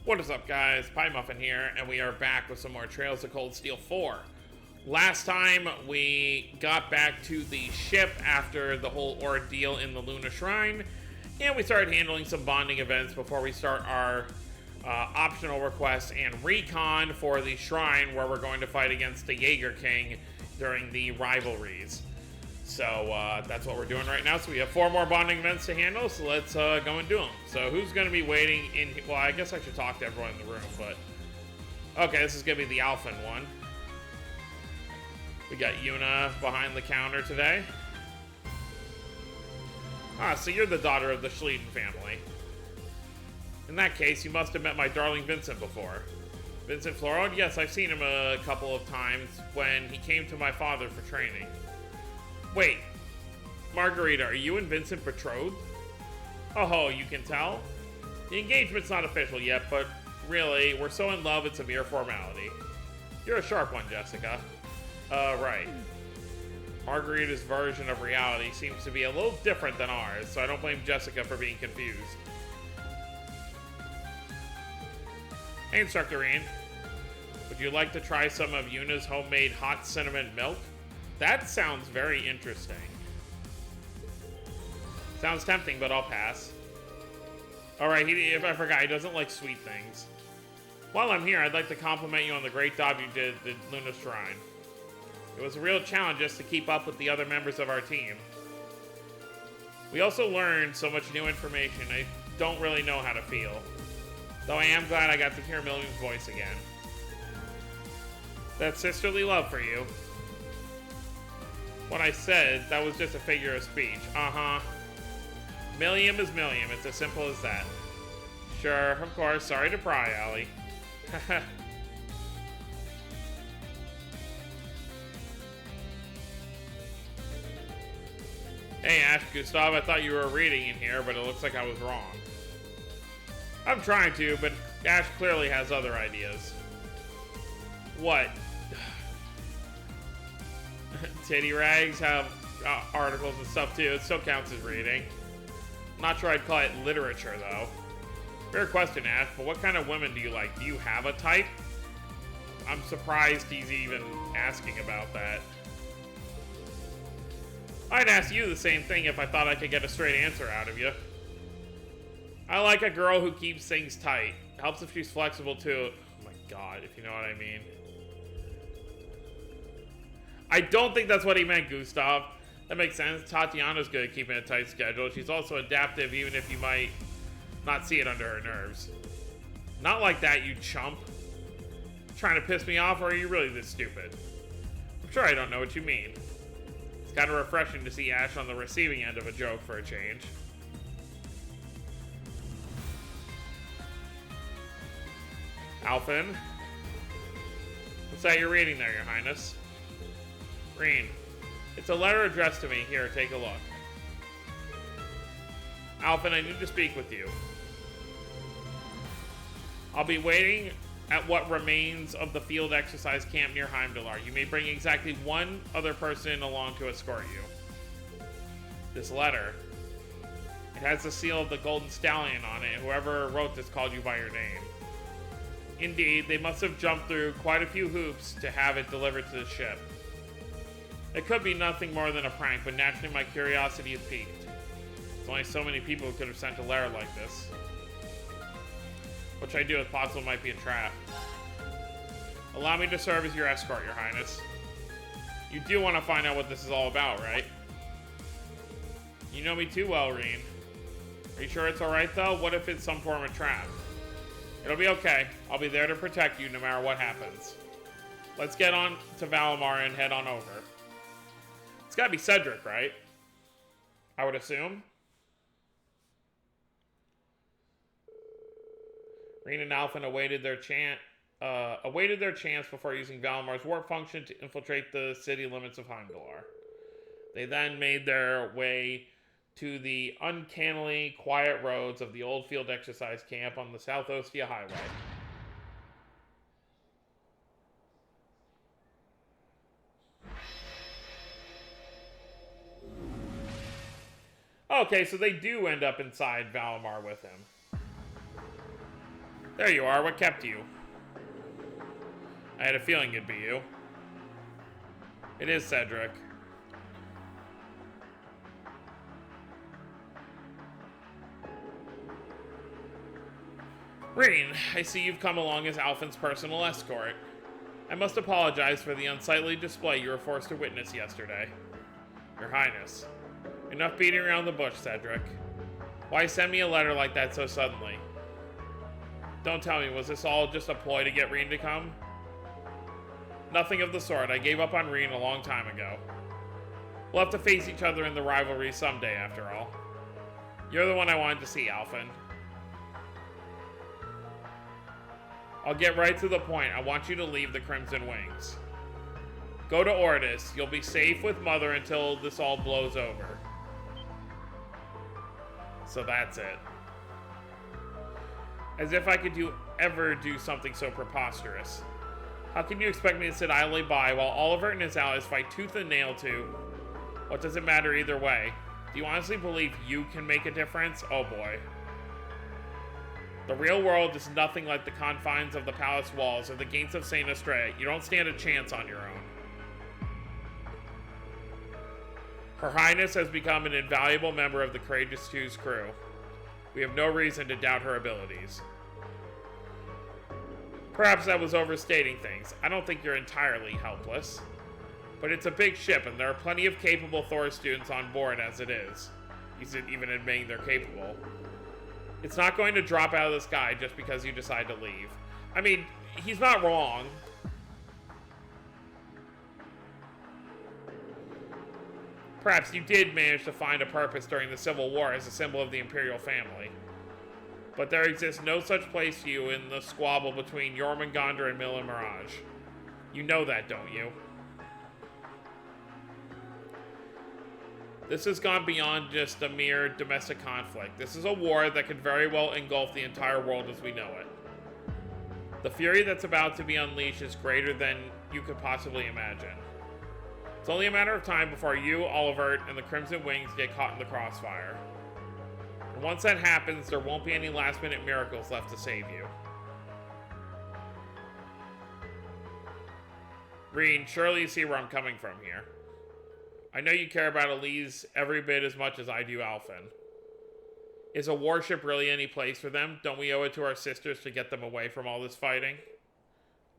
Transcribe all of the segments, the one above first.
What is up, guys? Pie Muffin here, and we are back with some more Trails of Cold Steel 4. Last time, we got back to the ship after the whole ordeal in the Luna Shrine, and we started handling some bonding events before we start our optional requests and recon for the shrine, where we're going to fight against the Jaeger King during the rivalries. So that's what we're doing right now. So we have 4 more bonding events to handle, so let's go and do them. So who's going to be waiting in... Well, I guess I should talk to everyone in the room, but... Okay, this is going to be the Alphen one. We got Yuna behind the counter today. Ah, so you're the daughter of the Schlieden family. In that case, you must have met my darling Vincent before. Vincent Floron? Yes, I've seen him a couple of times when he came to my father for training. Wait, Margarita, are you and Vincent betrothed? Oh, you can tell? The engagement's not official yet, but really, we're so in love it's a mere formality. You're a sharp one, Jessica. Right. Margarita's version of reality seems to be a little different than ours, so I don't blame Jessica for being confused. Hey, Instructor Ian. Would you like to try some of Yuna's homemade hot cinnamon milk? That sounds very interesting. Sounds tempting, but I'll pass. Alright, if I forgot, he doesn't like sweet things. While I'm here, I'd like to compliment you on the great job you did at Luna Shrine. It was a real challenge just to keep up with the other members of our team. We also learned so much new information, I don't really know how to feel. Though I am glad I got to hear Milliam's voice again. That's sisterly love for you. What I said, that was just a figure of speech. Uh-huh. Milliam is Milliam. It's as simple as that. Sure, of course. Sorry to pry, Allie. Hey, Ash, Gustav, I thought you were reading in here, but it looks like I was wrong. I'm trying to, but Ash clearly has other ideas. What? Titty rags have articles and stuff too. It still counts as reading. Not sure I'd call it literature though. Fair question, Ash, but what kind of women do you like? Do you have a type? I'm surprised he's even asking about that. I'd ask you the same thing if I thought I could get a straight answer out of you. I like a girl who keeps things tight. Helps if she's flexible too. Oh my god, if you know what I mean. I don't think that's what he meant, Gustav. That makes sense. Tatiana's good at keeping a tight schedule. She's also adaptive, even if you might not see it under her nerves. Not like that, you chump. Trying to piss me off, or are you really this stupid? I'm sure I don't know what you mean. It's kind of refreshing to see Ash on the receiving end of a joke for a change. Alphen? What's that you're reading there, Your Highness? Green. It's a letter addressed to me. Here, take a look. Alphen, I need to speak with you. I'll be waiting at what remains of the field exercise camp near Heimdallar. You may bring exactly one other person along to escort you. This letter. It has the seal of the Golden Stallion on it, and whoever wrote this called you by your name. Indeed, they must have jumped through quite a few hoops to have it delivered to the ship. It could be nothing more than a prank, but naturally my curiosity is piqued. There's only so many people who could have sent a letter like this. Which I do, if possible, might be a trap. Allow me to serve as your escort, Your Highness. You do want to find out what this is all about, right? You know me too well, Reen. Are you sure it's alright, though? What if it's some form of trap? It'll be okay. I'll be there to protect you no matter what happens. Let's get on to Valimar and head on over. It's gotta be Cedric, right? I would assume. Reen and Alphen awaited their chance before using Valimar's warp function to infiltrate the city limits of Heimdallar. They then made their way to the uncannily quiet roads of the old field exercise camp on the South Ostia Highway. Okay, so they do end up inside Valimar with him. There you are. What kept you? I had a feeling it'd be you. It is Cedric. Reen, I see you've come along as Alphen's personal escort. I must apologize for the unsightly display you were forced to witness yesterday. Your Highness. Enough beating around the bush, Cedric. Why send me a letter like that so suddenly? Don't tell me, was this all just a ploy to get Reen to come? Nothing of the sort. I gave up on Reen a long time ago. We'll have to face each other in the rivalry someday, after all. You're the one I wanted to see, Alphen. I'll get right to the point. I want you to leave the Crimson Wings. Go to Ordis. You'll be safe with Mother until this all blows over. So that's it. As if I could ever do something so preposterous. How can you expect me to sit idly by while Oliver and his allies fight tooth and nail to? What does it matter either way? Do you honestly believe you can make a difference? Oh boy. The real world is nothing like the confines of the palace walls or the gates of St. Estrella. You don't stand a chance on your own. Her Highness has become an invaluable member of the Courageous Two's crew. We have no reason to doubt her abilities. Perhaps I was overstating things. I don't think you're entirely helpless. But it's a big ship, and there are plenty of capable Thor students on board as it is. Even admitting they're capable. It's not going to drop out of the sky just because you decide to leave. I mean, he's not wrong. Perhaps you did manage to find a purpose during the Civil War as a symbol of the Imperial family. But there exists no such place for you in the squabble between Jormungandr and Milan Mirage. You know that, don't you? This has gone beyond just a mere domestic conflict. This is a war that could very well engulf the entire world as we know it. The fury that's about to be unleashed is greater than you could possibly imagine. It's only a matter of time before you, Olivert, and the Crimson Wings get caught in the crossfire. And once that happens, there won't be any last-minute miracles left to save you. Reen, surely you see where I'm coming from here. I know you care about Elise every bit as much as I do Alphen. Is a warship really any place for them? Don't we owe it to our sisters to get them away from all this fighting?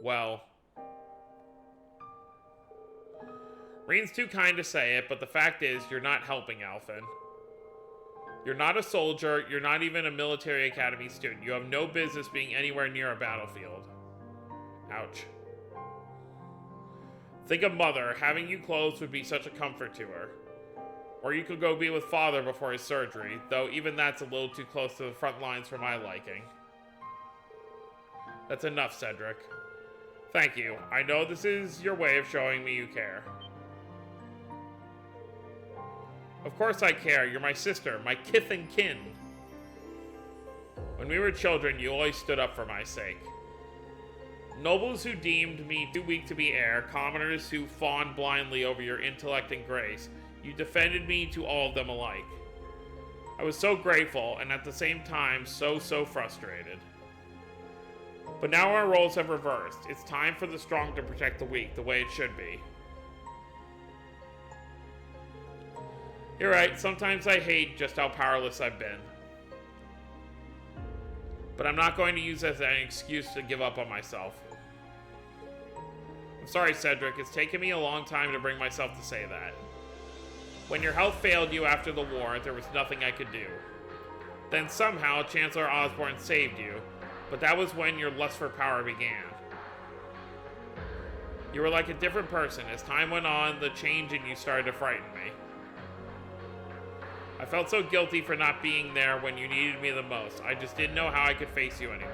Well... Reen's too kind to say it, but the fact is, you're not helping Alphen. You're not a soldier, you're not even a military academy student. You have no business being anywhere near a battlefield. Ouch. Think of Mother. Having you close would be such a comfort to her. Or you could go be with Father before his surgery, though even that's a little too close to the front lines for my liking. That's enough, Cedric. Thank you. I know this is your way of showing me you care. Of course I care. You're my sister, my kith and kin. When we were children, you always stood up for my sake. Nobles who deemed me too weak to be heir, commoners who fawned blindly over your intellect and grace, you defended me to all of them alike. I was so grateful, and at the same time, so frustrated. But now our roles have reversed. It's time for the strong to protect the weak, the way it should be. You're right, sometimes I hate just how powerless I've been. But I'm not going to use it as an excuse to give up on myself. I'm sorry, Cedric, it's taken me a long time to bring myself to say that. When your health failed you after the war, there was nothing I could do. Then somehow, Chancellor Osborne saved you, but that was when your lust for power began. You were like a different person. As time went on, the change in you started to frighten me. I felt so guilty for not being there when you needed me the most. I just didn't know how I could face you anymore.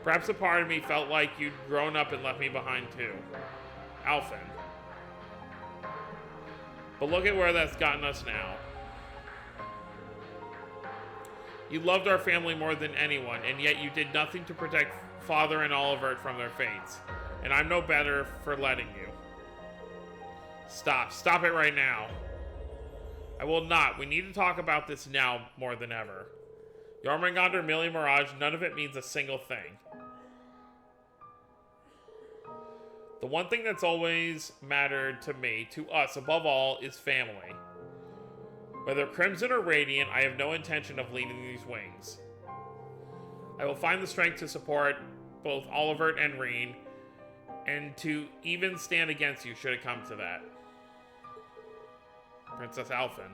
Perhaps a part of me felt like you'd grown up and left me behind too. Alphen. But look at where that's gotten us now. You loved our family more than anyone, and yet you did nothing to protect Father and Olivert from their fates. And I'm no better for letting you. Stop. Stop it right now. I will not. We need to talk about this now more than ever. Jormungandr, Millie Mirage, none of it means a single thing. The one thing that's always mattered to me, to us above all, is family. Whether Crimson or Radiant, I have no intention of leaving these wings. I will find the strength to support both Olivert and Reen, and to even stand against you should it come to that. Princess Alphen.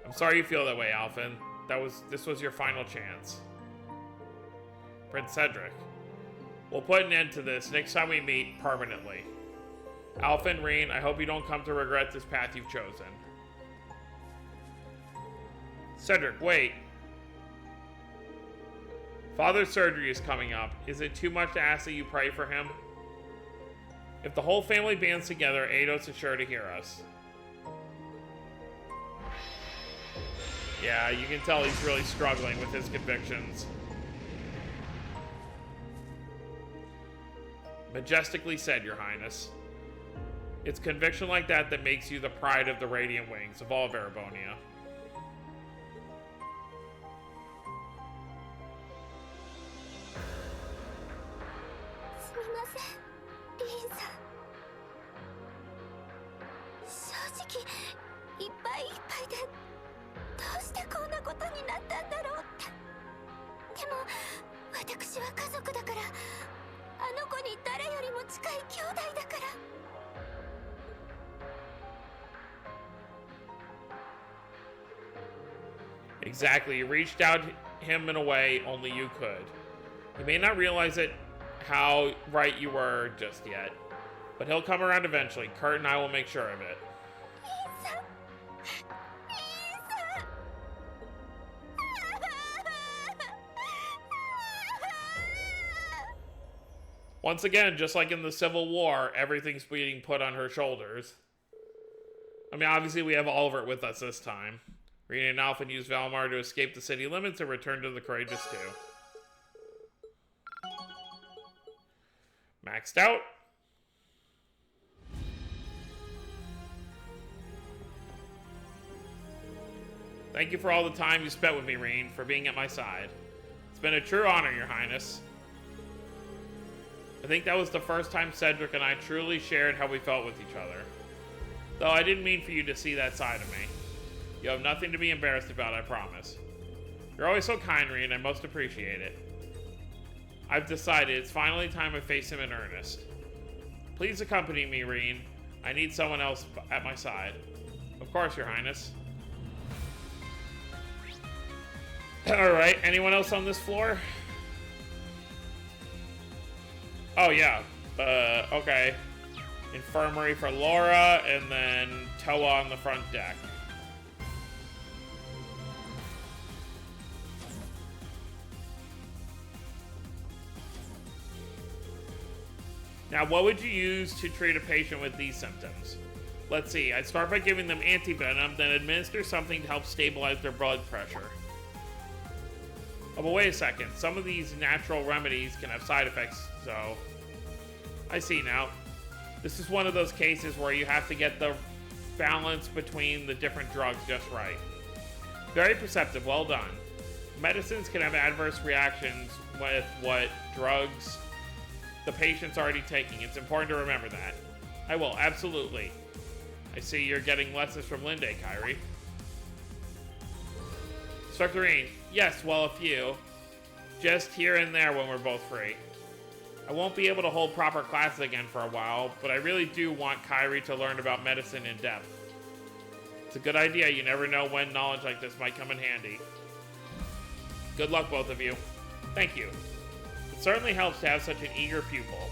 I'm sorry you feel that way, Alphen. This was your final chance. Prince Cedric. We'll put an end to this next time we meet permanently. Alphen, Reen, I hope you don't come to regret this path you've chosen. Cedric, wait. Father's surgery is coming up. Is it too much to ask that you pray for him? If the whole family bands together, Eidos is sure to hear us. Yeah, you can tell he's really struggling with his convictions. Majestically said, Your Highness. It's conviction like that that makes you the pride of the Radiant Wings of all Verbonia. Exactly, you reached out him in a way only you could. He may not realize it, how right you were just yet, but he'll come around eventually. Kurt and I will make sure of it. Once again, just like in the Civil War, everything's being put on her shoulders. I mean, obviously we have Olivert with us this time. Reen and Alphen use Valmar to escape the city limits and return to the Courageous 2. Maxed out. Thank you for all the time you spent with me, Reen, for being at my side. It's been a true honor, Your Highness. I think that was the first time Cedric and I truly shared how we felt with each other. Though I didn't mean for you to see that side of me. You have nothing to be embarrassed about, I promise. You're always so kind, Reen, I most appreciate it. I've decided it's finally time I face him in earnest. Please accompany me, Reen. I need someone else at my side. Of course, Your Highness. Alright, anyone else on this floor? Oh, yeah. Okay. Infirmary for Laura, and then Towa on the front deck. Now, what would you use to treat a patient with these symptoms? Let's see, I'd start by giving them antivenom, then administer something to help stabilize their blood pressure. Oh, but wait a second, some of these natural remedies can have side effects, so... I see now. This is one of those cases where you have to get the balance between the different drugs just right. Very perceptive, well done. Medicines can have adverse reactions with what drugs the patient's already taking. It's important to remember that. I will, absolutely. I see you're getting lessons from Linde, Kyrie. Instructor Reen, yes, well, a few. Just here and there when we're both free. I won't be able to hold proper classes again for a while, but I really do want Kyrie to learn about medicine in depth. It's a good idea. You never know when knowledge like this might come in handy. Good luck, both of you. Thank you. It certainly helps to have such an eager pupil.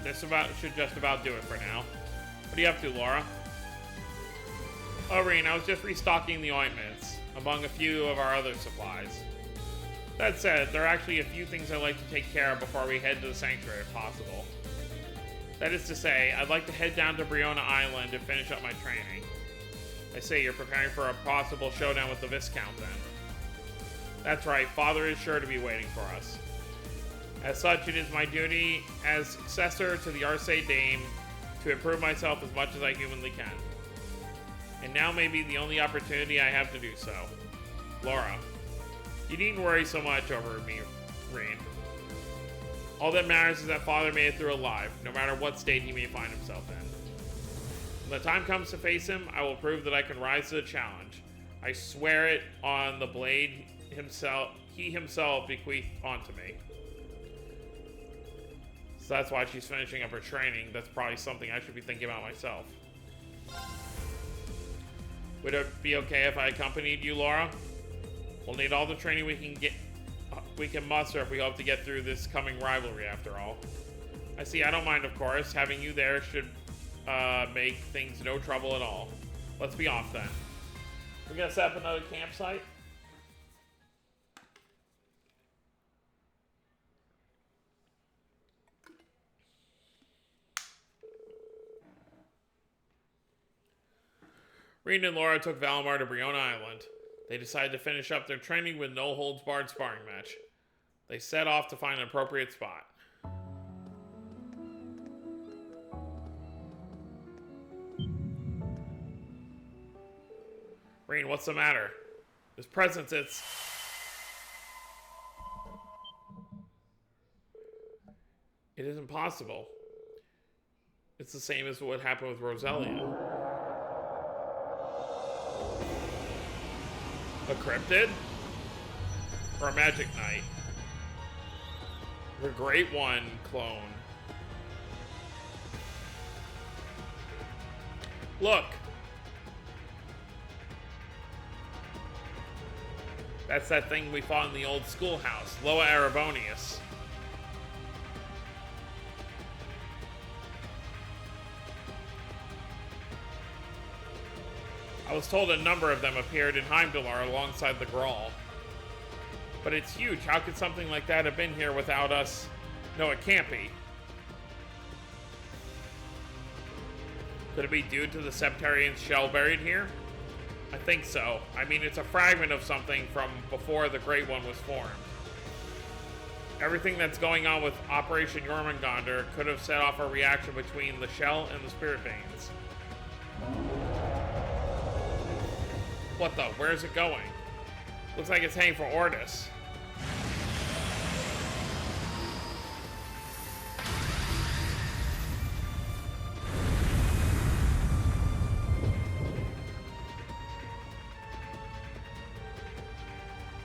This should just about do it for now. What are you up to, Laura? Oh, Reen, I was just restocking the ointments, among a few of our other supplies. That said, there are actually a few things I'd like to take care of before we head to the Sanctuary if possible. That is to say, I'd like to head down to Briona Island and finish up my training. I say you're preparing for a possible showdown with the Viscount then. That's right, Father is sure to be waiting for us. As such, it is my duty as successor to the Arce Dame to improve myself as much as I humanly can. And now may be the only opportunity I have to do so. Laura, you needn't worry so much over me, Rean. All that matters is that Father made it through alive, no matter what state he may find himself in. When the time comes to face him, I will prove that I can rise to the challenge. I swear it on the blade he himself bequeathed onto me. So that's why she's finishing up her training. That's probably something I should be thinking about myself. Would it be okay if I accompanied you, Laura? We'll need all the training we can muster if we hope to get through this coming rivalry, after all. I see, I don't mind, of course. Having you there should make things no trouble at all. Let's be off then. We're gonna set up another campsite. Rean and Laura took Valimar to Briona Island. They decided to finish up their training with no-holds-barred sparring match. They set off to find an appropriate spot. Rean, what's the matter? This presence, it isn't possible. It's the same as what happened with Roselia. A cryptid? Or a magic knight? The Great One clone. Look! That's that thing we fought in the old schoolhouse, Loa Erebonius. I was told a number of them appeared in Heimdallr alongside the Grawl. But it's huge. How could something like that have been here without us? No, it can't be. Could it be due to the Septarian's shell buried here? I think so. I mean, it's a fragment of something from before the Great One was formed. Everything that's going on with Operation Jormungandr could have set off a reaction between the shell and the spirit veins. What the? Where's it going? Looks like it's heading for Ordis.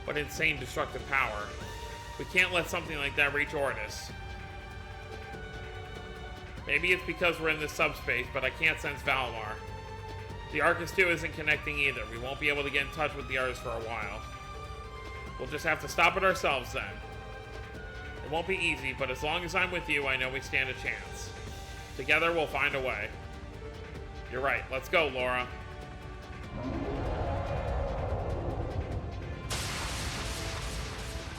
What insane destructive power. We can't let something like that reach Ordis. Maybe it's because we're in this subspace, but I can't sense Valimar. The Arcus 2 isn't connecting either. We won't be able to get in touch with the others for a while. We'll just have to stop it ourselves then. It won't be easy, but as long as I'm with you, I know we stand a chance. Together, we'll find a way. You're right. Let's go, Laura.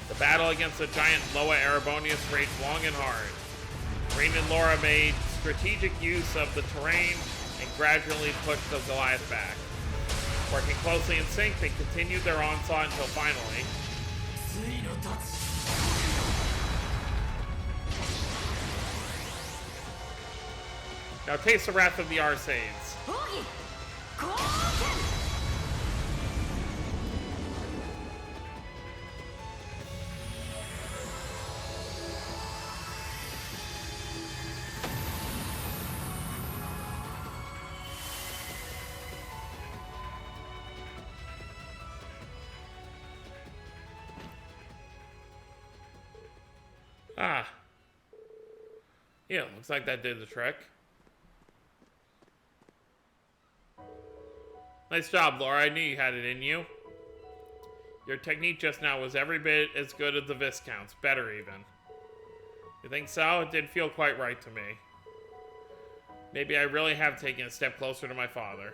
The battle against the giant Loa Erebonius raged long and hard. Rean and Laura made strategic use of the terrain and gradually pushed the Goliath back. Working closely in sync, they continued their onslaught until finally... Now taste the wrath of the Arsades. Ah. Yeah, looks like that did the trick. Nice job, Laura. I knew you had it in you. Your technique just now was every bit as good as the Viscount's. Better, even. You think so? It did feel quite right to me. Maybe I really have taken a step closer to my father.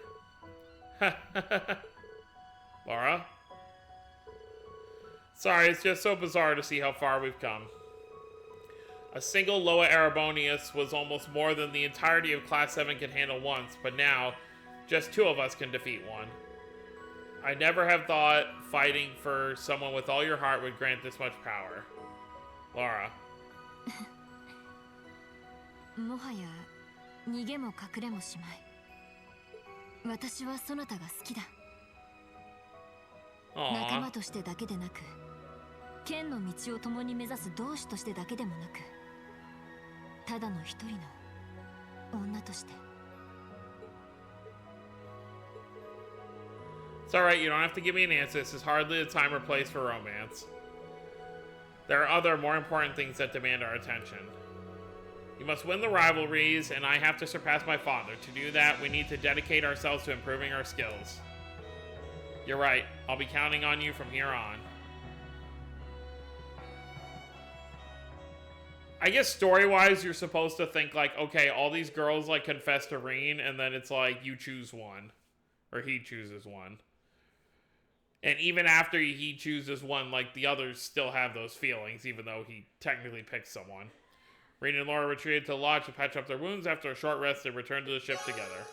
Laura? Sorry, it's just so bizarre to see how far we've come. A single Loa Erebonius was almost more than the entirety of Class 7 could handle once, but now, just two of us can defeat one. I never have thought fighting for someone with all your heart would grant this much power. Laura. 逃げも隠れもしまい。私はそなたが好きだ。仲間としてだけでなく、剣の道を共に目指す同志としてだけでもなく、ただの一人の女として。It's alright, you don't have to give me an answer. This is hardly the time or place for romance. There are other, more important things that demand our attention. You must win the rivalries, and I have to surpass my father. To do that, we need to dedicate ourselves to improving our skills. You're right. I'll be counting on you from here on. I guess story-wise, you're supposed to think like, okay, all these girls like confess to Reen, and then it's like you choose one. Or he chooses one. And even after he chooses one, like, the others still have those feelings, even though he technically picked someone. Reen and Laura retreated to the lodge to patch up their wounds. After a short rest, they returned to the ship together.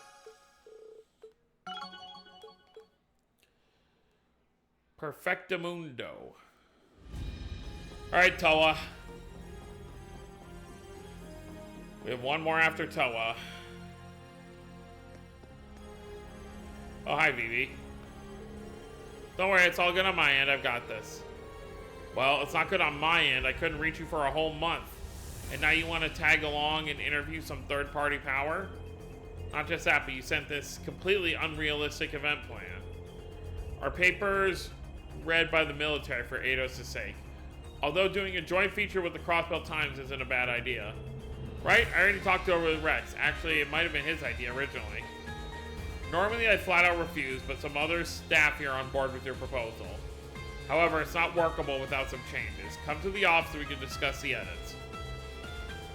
Perfectamundo. Alright, Towa. We have one more after Towa. Oh, hi, Vivi. Don't worry, it's all good on my end. I've got this. Well, it's not good on my end. I couldn't reach you for a whole month. And now you want to tag along and interview some third-party power? Not just that, but you sent this completely unrealistic event plan. Our papers read by the military for Eidos' sake. Although doing a joint feature with the Crossbelt Times isn't a bad idea. Right? I already talked over with Rex. Actually, it might have been his idea originally. Normally, I'd flat out refuse, but some other staff here are on board with your proposal. However, it's not workable without some changes. Come to the office so we can discuss the edits.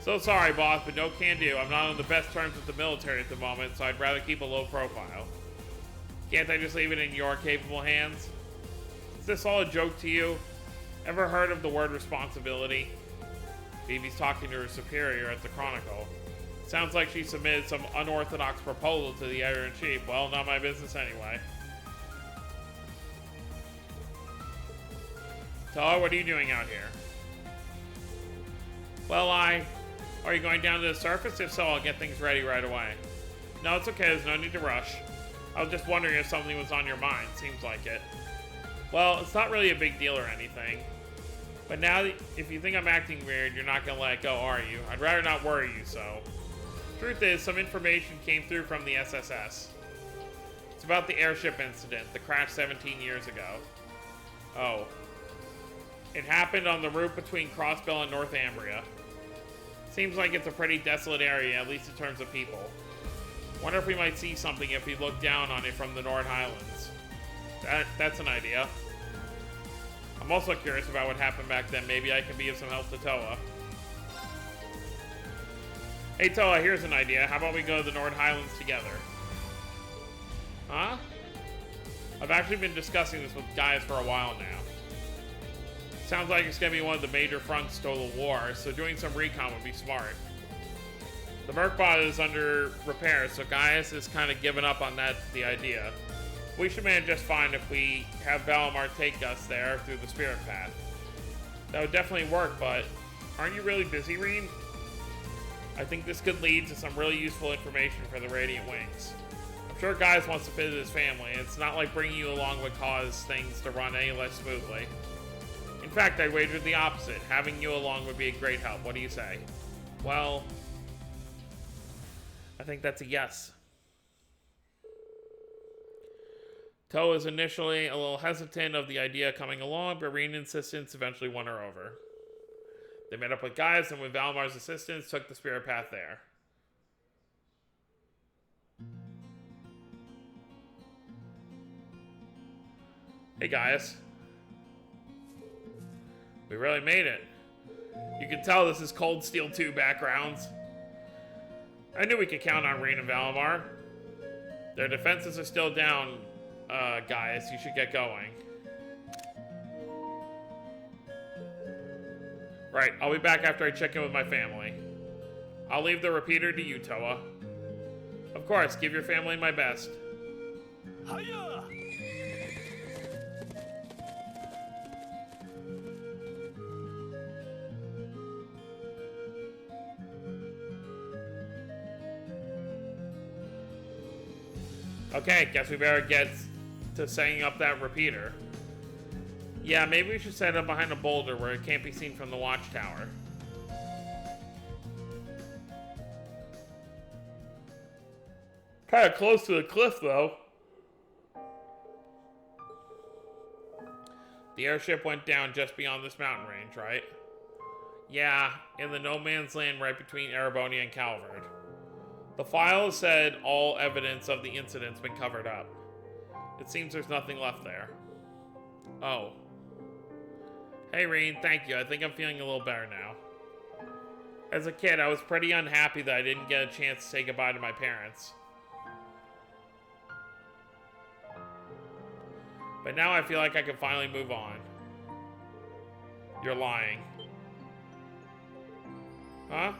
So sorry, boss, but no can do. I'm not on the best terms with the military at the moment, so I'd rather keep a low profile. Can't I just leave it in your capable hands? Is this all a joke to you? Ever heard of the word responsibility? Vivi's talking to her superior at the Chronicle. Sounds like she submitted some unorthodox proposal to the editor-in-chief. Well, not my business anyway. Towa, what are you doing out here? Well, are you going down to the surface? If so, I'll get things ready right away. No, it's okay. There's no need to rush. I was just wondering if something was on your mind. Seems like it. Well, it's not really a big deal or anything. But now, if you think I'm acting weird, you're not gonna let it go, are you? I'd rather not worry you, so... Truth is, some information came through from the SSS. It's about the airship incident, the crash 17 years ago. Oh. It happened on the route between Crossbell and Northumbria. Seems like it's a pretty desolate area, at least in terms of people. Wonder if we might see something if we look down on it from the North Highlands. That's an idea. I'm also curious about what happened back then. Maybe I can be of some help to Towa. Hey Towa, here's an idea. How about we go to the North Highlands together? Huh? I've actually been discussing this with guys for a while now. Sounds like it's gonna be one of the major fronts to the war, so doing some recon would be smart. The Merkbot is under repair, so Gaius is kind of given up on the idea. We should manage just fine if we have Valimar take us there through the Spirit Path. That would definitely work, but aren't you really busy, Reen? I think this could lead to some really useful information for the Radiant Wings. I'm sure Gaius wants to visit his family. It's not like bringing you along would cause things to run any less smoothly. In fact, I wagered the opposite. Having you along would be a great help. What do you say? Well, I think that's a yes. Towa is initially a little hesitant of the idea coming along, but Reen's insistence eventually won her over. They met up with Gaius and with Valimar's assistance took the Spirit Path there. Hey Gaius. We really made it. You can tell this is Cold Steel 2 backgrounds. I knew we could count on Reen and Valimar. Their defenses are still down, Gaius. You should get going. Right, I'll be back after I check in with my family. I'll leave the repeater to you, Towa. Of course, give your family my best. Hiya! Okay, guess we better get to setting up that repeater. Yeah, maybe we should set it up behind a boulder where it can't be seen from the watchtower. Kind of close to the cliff, though. The airship went down just beyond this mountain range, right? Yeah, in the no man's land right between Erebonia and Calvard. The file said all evidence of the incident's been covered up. It seems there's nothing left there. Oh. Hey, Reen, thank you. I think I'm feeling a little better now. As a kid, I was pretty unhappy that I didn't get a chance to say goodbye to my parents. But now I feel like I can finally move on. You're lying. Huh?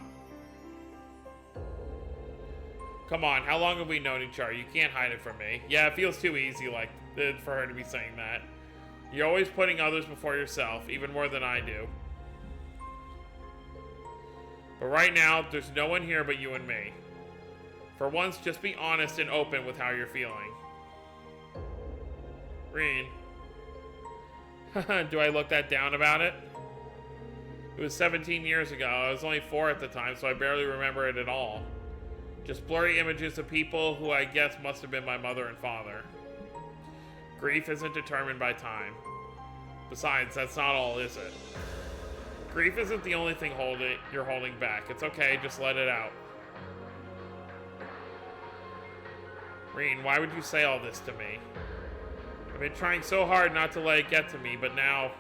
Come on, how long have we known each other? You can't hide it from me. Yeah, it feels too easy for her to be saying that. You're always putting others before yourself, even more than I do. But right now, there's no one here but you and me. For once, just be honest and open with how you're feeling. Reen. Do I look that down about it? It was 17 years ago. I was only 4 at the time, so I barely remember it at all. Just blurry images of people who I guess must have been my mother and father. Grief isn't determined by time. Besides, that's not all, is it? Grief isn't the only thing you're holding back. It's okay, just let it out. Reen, why would you say all this to me? I've been trying so hard not to let it get to me, but now...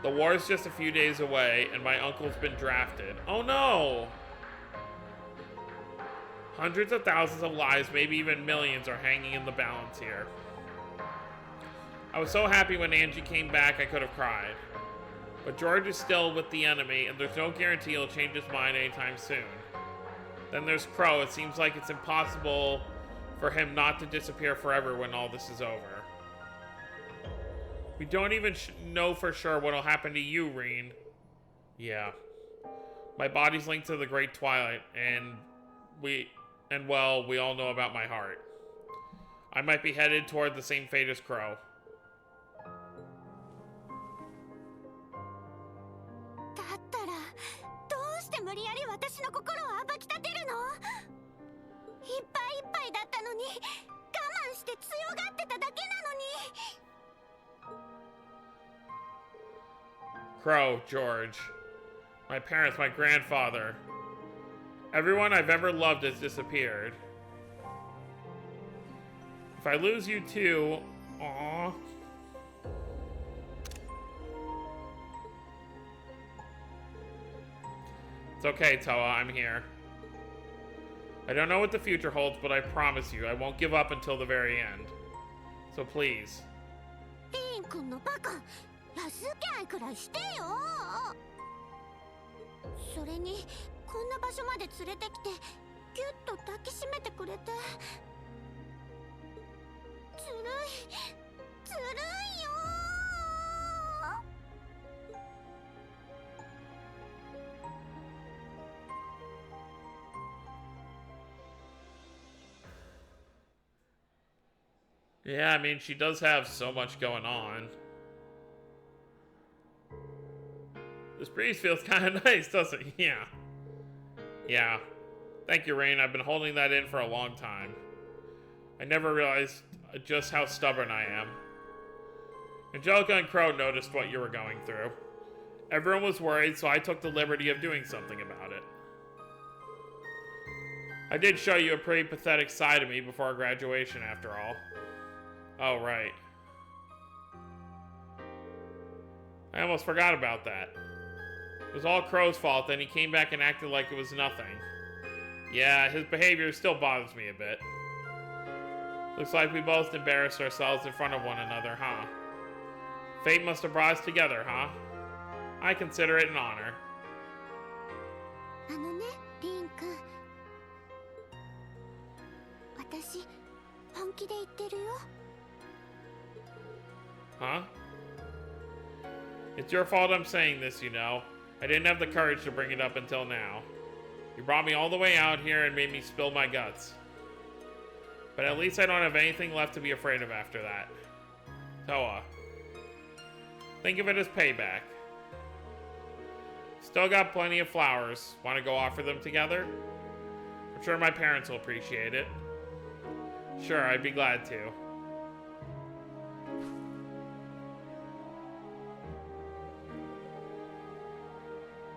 The war's just a few days away, and my uncle's been drafted. Oh no! Hundreds of thousands of lives, maybe even millions, are hanging in the balance here. I was so happy when Angie came back I could have cried. But George is still with the enemy, and there's no guarantee he'll change his mind anytime soon. Then there's Crow. It seems like it's impossible for him not to disappear forever when all this is over. We don't even know for sure what'll happen to you, Reen. Yeah. My body's linked to the Great Twilight, and we all know about my heart. I might be headed toward the same fate as Crow. Crow, George. My parents, my grandfather. Everyone I've ever loved has disappeared. If I lose you too, aww. It's okay, Towa, I'm here. I don't know what the future holds, but I promise you, I won't give up until the very end. So please. Yeah, I mean, she does have so much going on. This breeze feels kind of nice, doesn't it? Yeah. Yeah. Thank you, Rain. I've been holding that in for a long time. I never realized just how stubborn I am. Angelica and Crow noticed what you were going through. Everyone was worried, so I took the liberty of doing something about it. I did show you a pretty pathetic side of me before our graduation, after all. Oh, right. I almost forgot about that. It was all Crow's fault, then he came back and acted like it was nothing. Yeah, his behavior still bothers me a bit. Looks like we both embarrassed ourselves in front of one another, huh? Fate must have brought us together, huh? I consider it an honor. Huh? It's your fault I'm saying this, you know. I didn't have the courage to bring it up until now. You brought me all the way out here and made me spill my guts. But at least I don't have anything left to be afraid of after that. Towa. Think of it as payback. Still got plenty of flowers. Want to go offer them together? I'm sure my parents will appreciate it. Sure, I'd be glad to.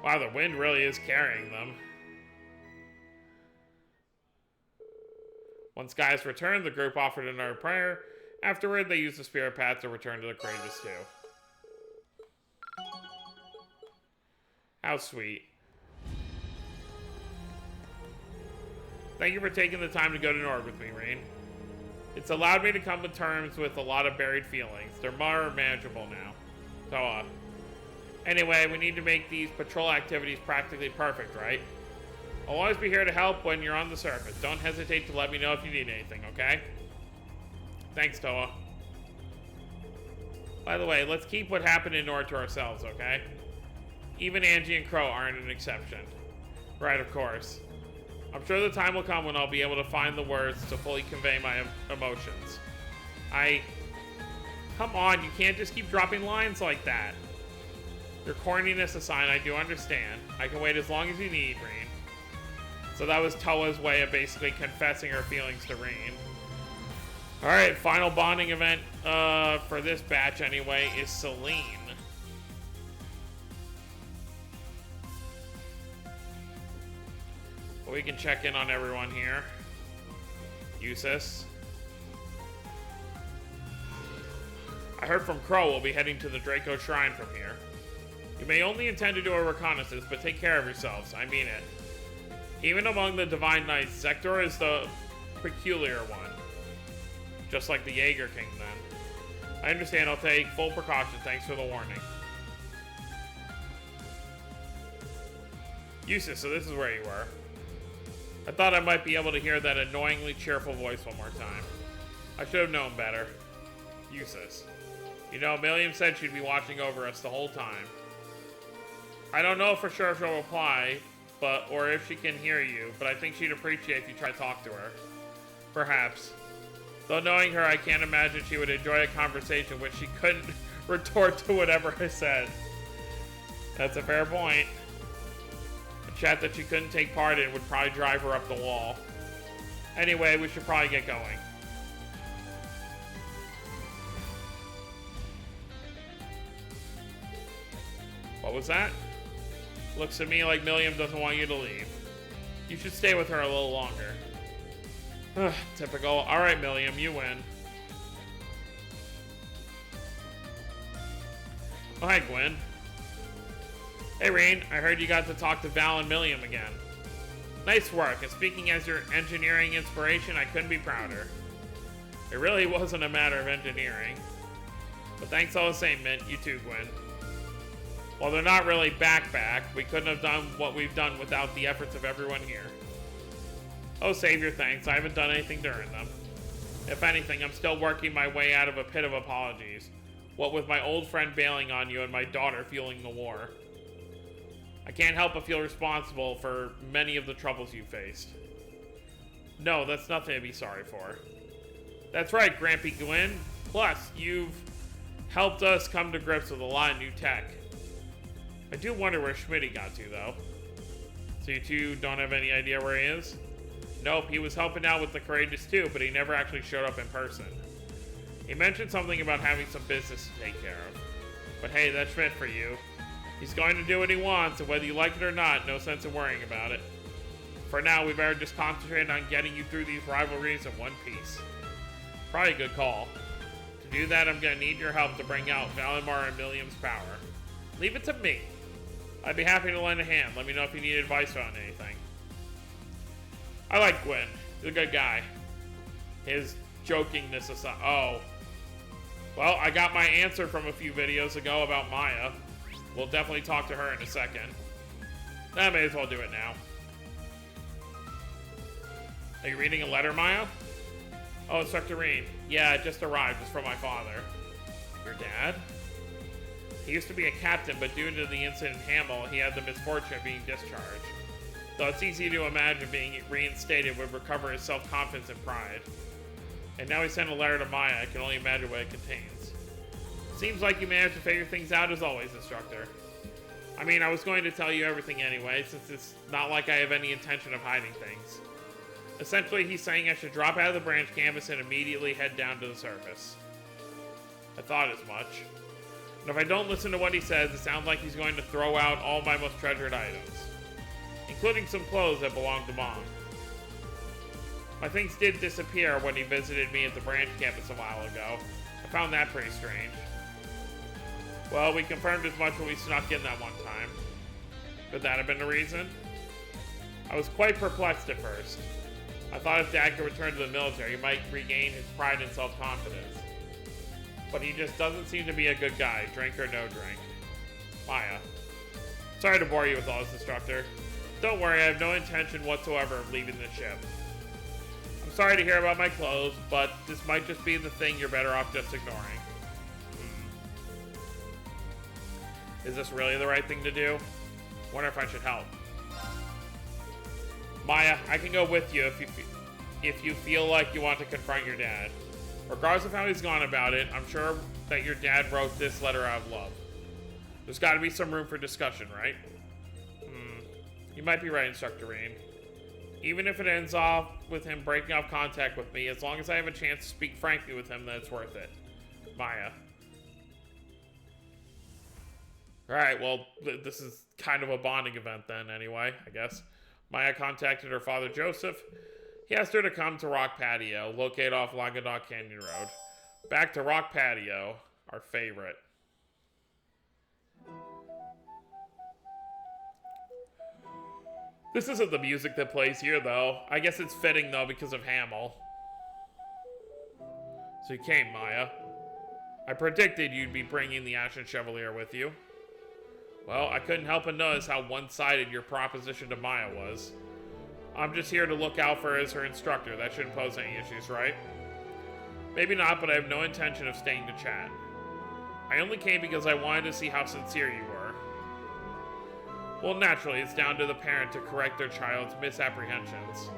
Wow, the wind really is carrying them. Once guys returned, the group offered another prayer. Afterward, they used the spirit path to return to the Courageous 2. How sweet. Thank you for taking the time to go to Nord with me, Rain. It's allowed me to come to terms with a lot of buried feelings. They're more manageable now. So, anyway, we need to make these patrol activities practically perfect, right? I'll always be here to help when you're on the surface. Don't hesitate to let me know if you need anything, okay? Thanks, Towa. By the way, let's keep what happened in Nord to ourselves, okay? Even Angie and Crow aren't an exception. Right, of course. I'm sure the time will come when I'll be able to find the words to fully convey my emotions. Come on, you can't just keep dropping lines like that. Your corniness aside, I do understand. I can wait as long as you need, Rain. So that was Towa's way of basically confessing her feelings to Rain. Alright, final bonding event for this batch anyway is Celine. We can check in on everyone here. Eustace. I heard from Crow we'll be heading to the Draco Shrine from here. You may only intend to do a reconnaissance, but take care of yourselves. I mean it. Even among the Divine Knights, Zektor is the peculiar one. Just like the Jaeger King, then. I understand. I'll take full precaution. Thanks for the warning. Eustace, so this is where you were. I thought I might be able to hear that annoyingly cheerful voice one more time. I should have known better. Eustace. You know, Milliam said she'd be watching over us the whole time. I don't know for sure if she'll reply, or if she can hear you, but I think she'd appreciate if you try to talk to her. Perhaps. Though knowing her, I can't imagine she would enjoy a conversation which she couldn't retort to whatever I said. That's a fair point. A chat that she couldn't take part in would probably drive her up the wall. Anyway, we should probably get going. What was that? Looks to me like Milliam doesn't want you to leave. You should stay with her a little longer. Typical. Alright, Milliam, you win. Oh, hi, Gwen. Hey, Rain, I heard you got to talk to Val and Milliam again. Nice work, and speaking as your engineering inspiration, I couldn't be prouder. It really wasn't a matter of engineering. But thanks all the same, Mint. You too, Gwen. While they're not really back, we couldn't have done what we've done without the efforts of everyone here. Oh, save your thanks. I haven't done anything to earn them. If anything, I'm still working my way out of a pit of apologies. What with my old friend bailing on you and my daughter fueling the war. I can't help but feel responsible for many of the troubles you faced. No, that's nothing to be sorry for. That's right, Grampy Gwen. Plus, you've helped us come to grips with a lot of new tech. I do wonder where Schmitty got to, though. So you two don't have any idea where he is? Nope, he was helping out with the Courageous too, but he never actually showed up in person. He mentioned something about having some business to take care of. But hey, that's Schmidt for you. He's going to do what he wants, and whether you like it or not, no sense in worrying about it. For now, we better just concentrate on getting you through these rivalries in one piece. Probably a good call. To do that, I'm going to need your help to bring out Valimar and Milliam's power. Leave it to me. I'd be happy to lend a hand. Let me know if you need advice on anything. I like Gwen. He's a good guy. His jokingness aside. Oh. Well, I got my answer from a few videos ago about Maya. We'll definitely talk to her in a second. I may as well do it now. Are you reading a letter, Maya? Oh, it's Sectorine. Yeah, it just arrived. It's from my father. Your dad? He used to be a captain, but due to the incident in Hamel, he had the misfortune of being discharged. Though it's easy to imagine being reinstated would recover his self-confidence and pride. And now he sent a letter to Maya. I can only imagine what it contains. Seems like you managed to figure things out as always, instructor. I mean, I was going to tell you everything anyway, since it's not like I have any intention of hiding things. Essentially, he's saying I should drop out of the branch campus and immediately head down to the surface. I thought as much. And if I don't listen to what he says, it sounds like he's going to throw out all my most treasured items, including some clothes that belonged to Mom. My things did disappear when he visited me at the branch campus a while ago. I found that pretty strange. Well, we confirmed as much when we snuck in that one time. Could that have been the reason? I was quite perplexed at first. I thought if Dad could return to the military, he might regain his pride and self-confidence. But he just doesn't seem to be a good guy, drink or no drink. Maya. Sorry to bore you with all this, instructor. Don't worry, I have no intention whatsoever of leaving the ship. I'm sorry to hear about my clothes, but this might just be the thing you're better off just ignoring. Is this really the right thing to do? Wonder if I should help. Maya, I can go with you if you feel like you want to confront your dad. Regardless of how he's gone about it, I'm sure that your dad wrote this letter out of love. There's got to be some room for discussion, right? You might be right, Instructor Rean. Even if it ends off with him breaking off contact with me, as long as I have a chance to speak frankly with him, then it's worth it. Maya. Alright, well, this is kind of a bonding event then, anyway, I guess. Maya contacted her father, Joseph. He asked her to come to Rock Patio, located off Languedoc Canyon Road. Back to Rock Patio, our favorite. This isn't the music that plays here, though. I guess it's fitting, though, because of Hamill. So you came, Maya. I predicted you'd be bringing the Ashen Chevalier with you. Well, I couldn't help but notice how one-sided your proposition to Maya was. I'm just here to look out for her as her instructor. That shouldn't pose any issues, right? Maybe not, but I have no intention of staying to chat. I only came because I wanted to see how sincere you were. Well, naturally, it's down to the parent to correct their child's misapprehensions.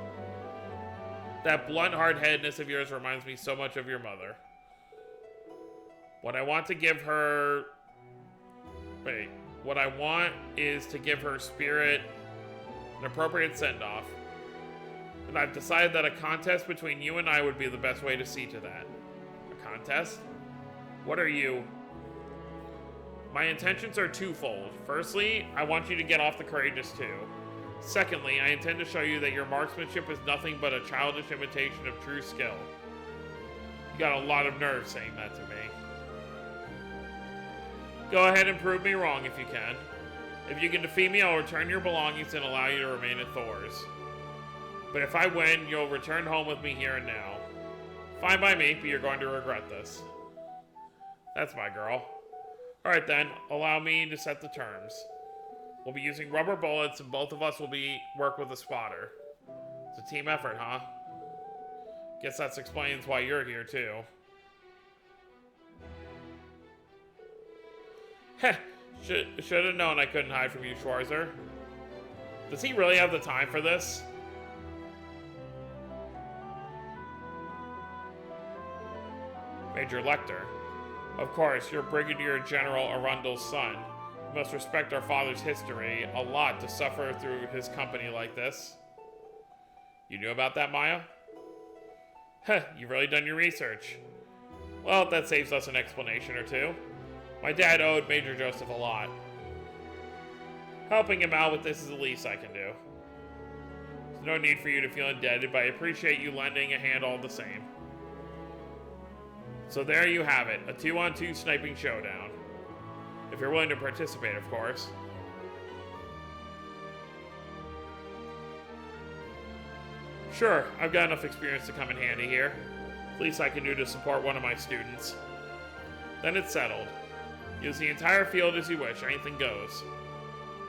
That blunt hard-headedness of yours reminds me so much of your mother. What I want is to give her spirit an appropriate send-off. And I've decided that a contest between you and I would be the best way to see to that. A contest? What are you? My intentions are twofold. Firstly, I want you to get off the Courageous 2. Secondly, I intend to show you that your marksmanship is nothing but a childish imitation of true skill. You got a lot of nerve saying that to me. Go ahead and prove me wrong if you can. If you can defeat me, I'll return your belongings and allow you to remain at Thor's. But if I win, you'll return home with me here and now. Fine by me, but you're going to regret this. That's my girl. Alright then, allow me to set the terms. We'll be using rubber bullets and both of us will work with a spotter. It's a team effort, huh? Guess that explains why you're here too. Heh, should have known I couldn't hide from you, Schwarzer. Does he really have the time for this? Major Lecter. Of course, you're Brigadier General Arundel's son. You must respect our father's history a lot to suffer through his company like this. You knew about that, Maya? Heh, you've really done your research. Well, that saves us an explanation or two. My dad owed Major Joseph a lot. Helping him out with this is the least I can do. There's no need for you to feel indebted, but I appreciate you lending a hand all the same. So there you have it, a 2-on-2 sniping showdown. If you're willing to participate, of course. Sure, I've got enough experience to come in handy here. Least I can do to support one of my students. Then it's settled. Use the entire field as you wish, anything goes.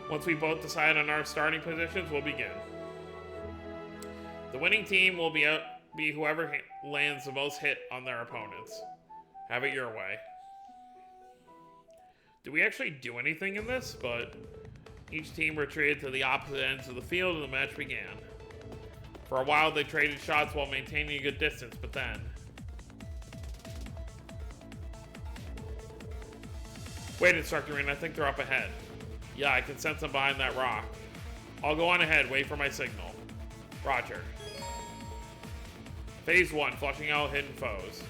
Once we both decide on our starting positions, we'll begin. The winning team will be whoever lands the most hit on their opponents. Have it your way. Do we actually do anything in this? But Each team retreated to the opposite ends of the field and the match began. For a while they traded shots while maintaining a good distance, but then... Wait, Instructor Rin, I think they're up ahead. Yeah, I can sense them behind that rock. I'll go on ahead, wait for my signal. Roger. Phase 1, flushing out hidden foes.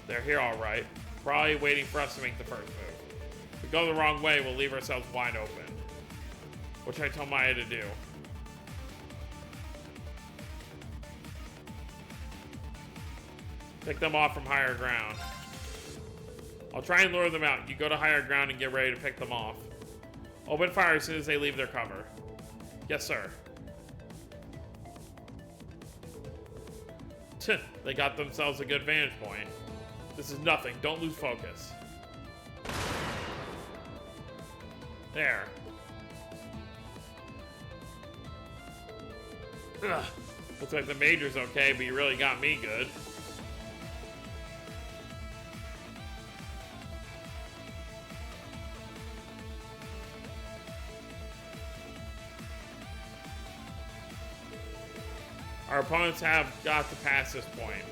They're here alright. Probably waiting for us to make the first move. If we go the wrong way, we'll leave ourselves wide open. What should I tell Maya to do? Pick them off from higher ground. I'll try and lure them out. You go to higher ground and get ready to pick them off. Open fire as soon as they leave their cover. Yes, sir. They got themselves a good vantage point. This is nothing. Don't lose focus. There. Ugh. Looks like the Major's okay, but you really got me good. Our opponents have got to pass this point.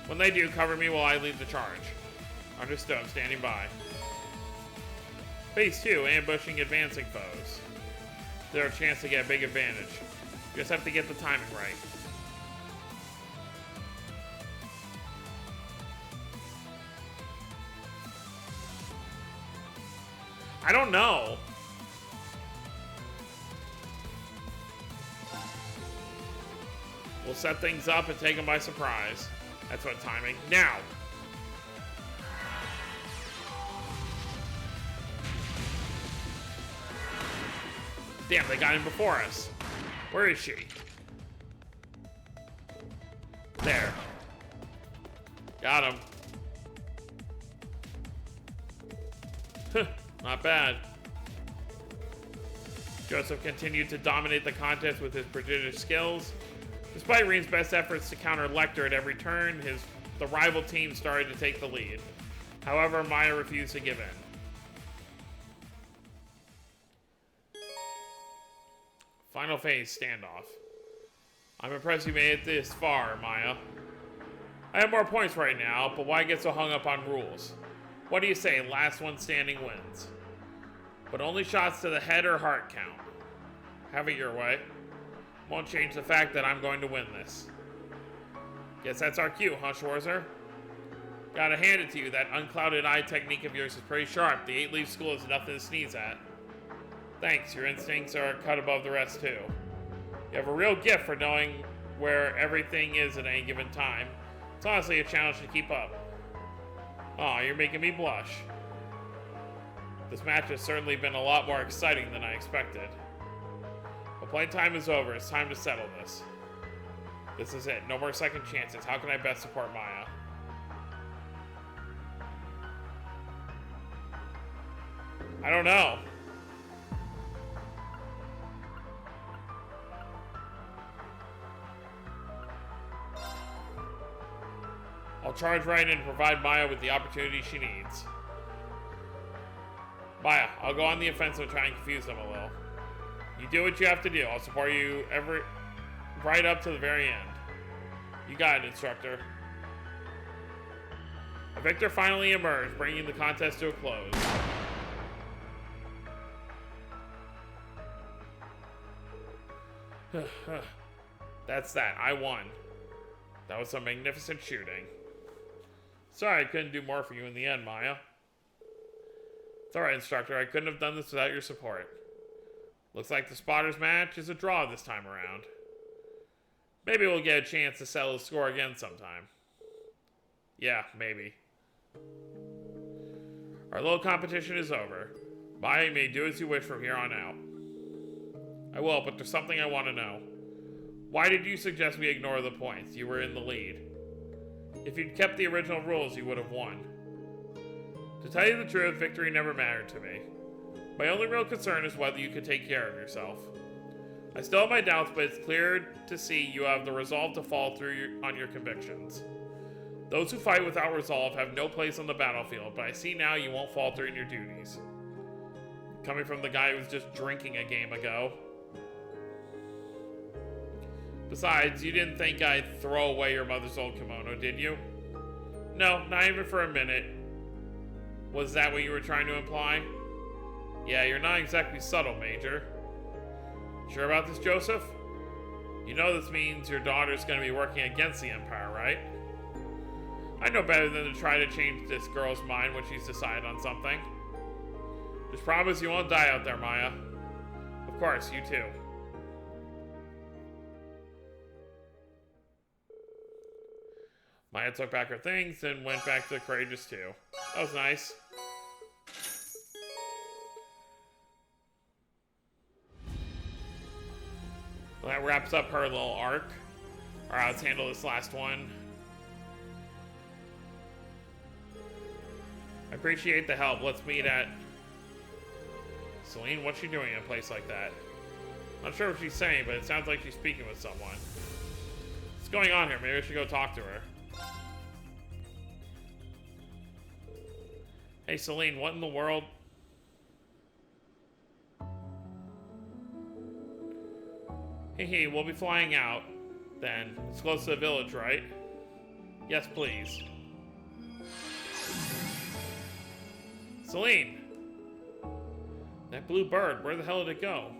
When they do, cover me while I lead the charge. Understood, I'm standing by. Phase 2, ambushing advancing foes. They're a chance to get a big advantage. You just have to get the timing right. I don't know. We'll set things up and take them by surprise. That's what timing. Now! Damn, they got him before us. Where is she? There. Got him. Not bad. Joseph continued to dominate the contest with his prodigious skills. Despite Reen's best efforts to counter Lecter at every turn, the rival team started to take the lead. However, Maya refused to give in. Final phase, standoff. I'm impressed you made it this far, Maya. I have more points right now, but why get so hung up on rules? What do you say, last one standing wins? But only shots to the head or heart count. Have it your way. Won't change the fact that I'm going to win this. Guess that's our cue, huh, Schwarzer? Gotta hand it to you, that unclouded eye technique of yours is pretty sharp. The 8-leaf school is nothing to sneeze at. Thanks, your instincts are a cut above the rest too. You have a real gift for knowing where everything is at any given time. It's honestly a challenge to keep up. Aw, you're making me blush. This match has certainly been a lot more exciting than I expected. But playtime is over, it's time to settle this. This is it, no more second chances. How can I best support Maya? I don't know. I'll charge right in and provide Maya with the opportunity she needs. Maya, I'll go on the offensive and try and confuse them a little. You do what you have to do. I'll support you right up to the very end. You got it, instructor. A victor finally emerged, bringing the contest to a close. That's that. I won. That was some magnificent shooting. Sorry I couldn't do more for you in the end, Maya. It's alright, instructor. I couldn't have done this without your support. Looks like the spotters match is a draw this time around. Maybe we'll get a chance to settle the score again sometime. Yeah, maybe. Our little competition is over. Maya, you may do as you wish from here on out. I will, but there's something I want to know. Why did you suggest we ignore the points? You were in the lead. If you'd kept the original rules, you would have won. To tell you the truth, victory never mattered to me. My only real concern is whether you could take care of yourself. I still have my doubts, but it's clear to see you have the resolve to follow through on your convictions. Those who fight without resolve have no place on the battlefield, but I see now you won't falter in your duties. coming from the guy who was just drinking a game ago. Besides, you didn't think I'd throw away your mother's old kimono, did you? No, not even for a minute. Was that what you were trying to imply? Yeah, you're not exactly subtle, Major. Sure about this, Joseph? You know this means your daughter's going to be working against the Empire, right? I know better than to try to change this girl's mind when she's decided on something. Just promise you won't die out there, Maya. Of course, you too. Maya took back her things and went back to the Courageous 2. That was nice. Well, that wraps up her little arc. Alright, let's handle this last one. I appreciate the help. Let's meet at... Celine, what's she doing in a place like that? Not sure what she's saying, but it sounds like she's speaking with someone. What's going on here? Maybe I should go talk to her. Hey, Celine, what in the world? Hey, we'll be flying out, then. It's close to the village, right? Yes, please. Celine! That blue bird, where the hell did it go?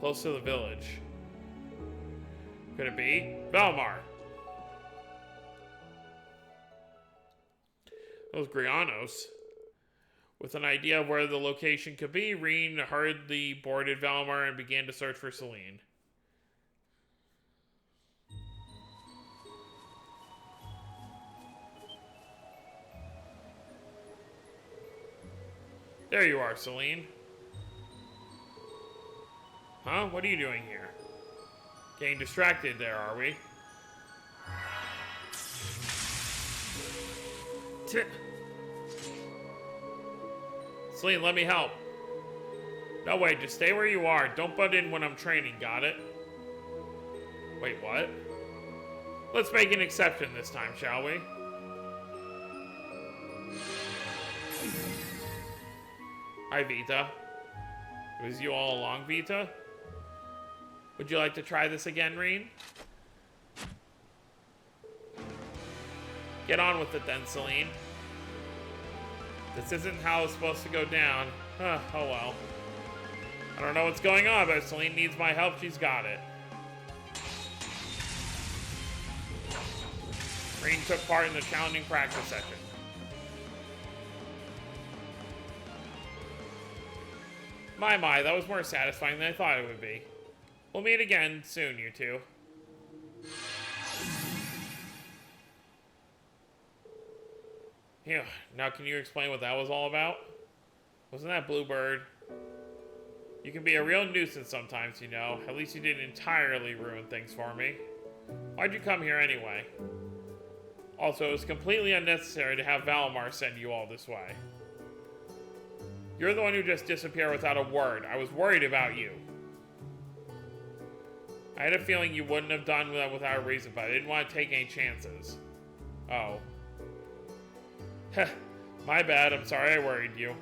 Close to the village. Could it be? Belmar! Those Grianos. With an idea of where the location could be, Reen heard the boarded Valmar and began to search for Celine. There you are, Celine. Huh? What are you doing here? Getting distracted there, are we? Celine, let me help. No, wait, just stay where you are. Don't butt in when I'm training, got it? Wait, what? Let's make an exception this time, shall we? Hi, Vita. It was you all along, Vita? Would you like to try this again, Reen? Get on with it then, Celine. This isn't how it's supposed to go down. Oh well. I don't know what's going on, but if Celine needs my help, she's got it. Reen took part in the challenging practice session. My, that was more satisfying than I thought it would be. We'll meet again soon, you two. Yeah, now can you explain what that was all about? Wasn't that Bluebird? You can be a real nuisance sometimes, you know. At least you didn't entirely ruin things for me. Why'd you come here anyway? Also, it was completely unnecessary to have Valmar send you all this way. You're the one who just disappeared without a word. I was worried about you. I had a feeling you wouldn't have done that without a reason, but I didn't want to take any chances. Oh. Heh, my bad. I'm sorry I worried you.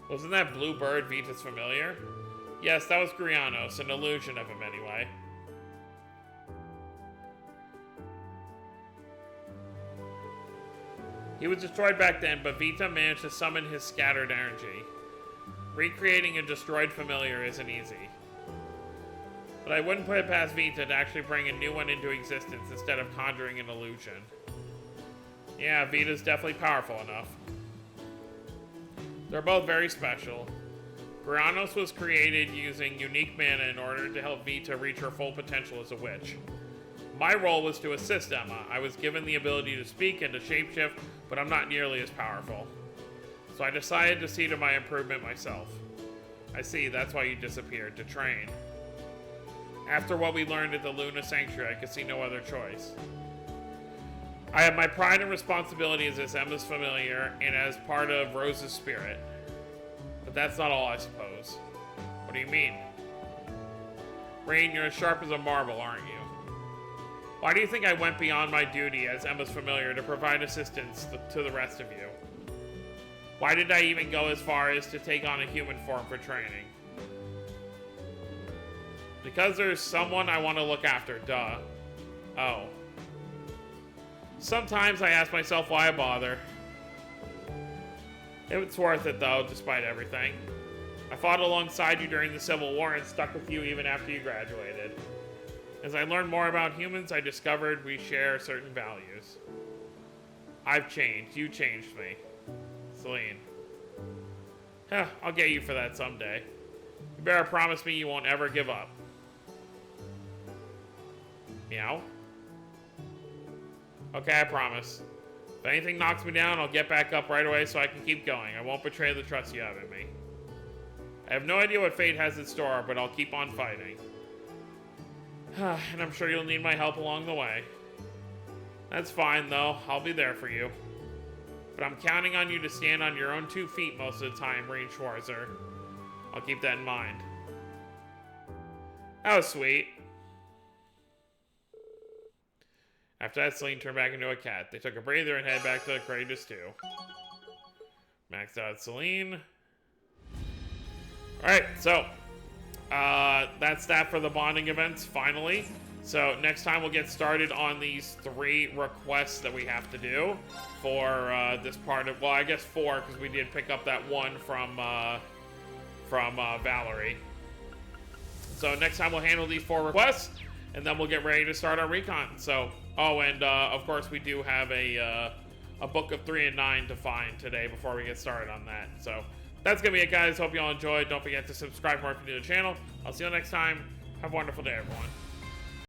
Wasn't that blue bird Vita's familiar? Yes, that was Grianos, an illusion of him anyway. He was destroyed back then, but Vita managed to summon his scattered energy. Recreating a destroyed familiar isn't easy. But I wouldn't put it past Vita to actually bring a new one into existence instead of conjuring an illusion. Yeah, Vita's definitely powerful enough. They're both very special. Grianos was created using unique mana in order to help Vita reach her full potential as a witch. My role was to assist Emma. I was given the ability to speak and to shapeshift, but I'm not nearly as powerful. So I decided to see to my improvement myself. I see, that's why you disappeared, to train. After what we learned at the Luna Sanctuary, I could see no other choice. I have my pride and responsibility as Emma's familiar and as part of Rose's spirit. But that's not all, I suppose. What do you mean? Rain, you're as sharp as a marble, aren't you? Why do you think I went beyond my duty as Emma's familiar to provide assistance to the rest of you? Why did I even go as far as to take on a human form for training? Because there's someone I want to look after, duh. Oh. Sometimes I ask myself why I bother. It's worth it though, despite everything. I fought alongside you during the Civil War and stuck with you even after you graduated. As I learned more about humans, I discovered we share certain values. I've changed. You changed me. Celine. Huh, I'll get you for that someday. You better promise me you won't ever give up. Meow. Okay, I promise. If anything knocks me down, I'll get back up right away so I can keep going. I won't betray the trust you have in me. I have no idea what fate has in store, but I'll keep on fighting. And I'm sure you'll need my help along the way. That's fine, though. I'll be there for you. But I'm counting on you to stand on your own 2 feet most of the time, Rean Schwarzer. I'll keep that in mind. That was sweet. After that, Celine turned back into a cat. They took a breather and headed back to the Courageous 2. Maxed out Celine. Alright, so that's that for the bonding events, finally. So next time we'll get started on these 3 requests that we have to do for this part of, well, I guess 4, because we did pick up that one from Valerie. So next time we'll handle these 4 requests, and then we'll get ready to start our recon. So, oh, and of course we do have a book of 3 and 9 to find today before we get started on that. So that's gonna be it, guys. Hope you all enjoyed. Don't forget to subscribe more if you're new to the channel. I'll see you next time. Have a wonderful day, everyone.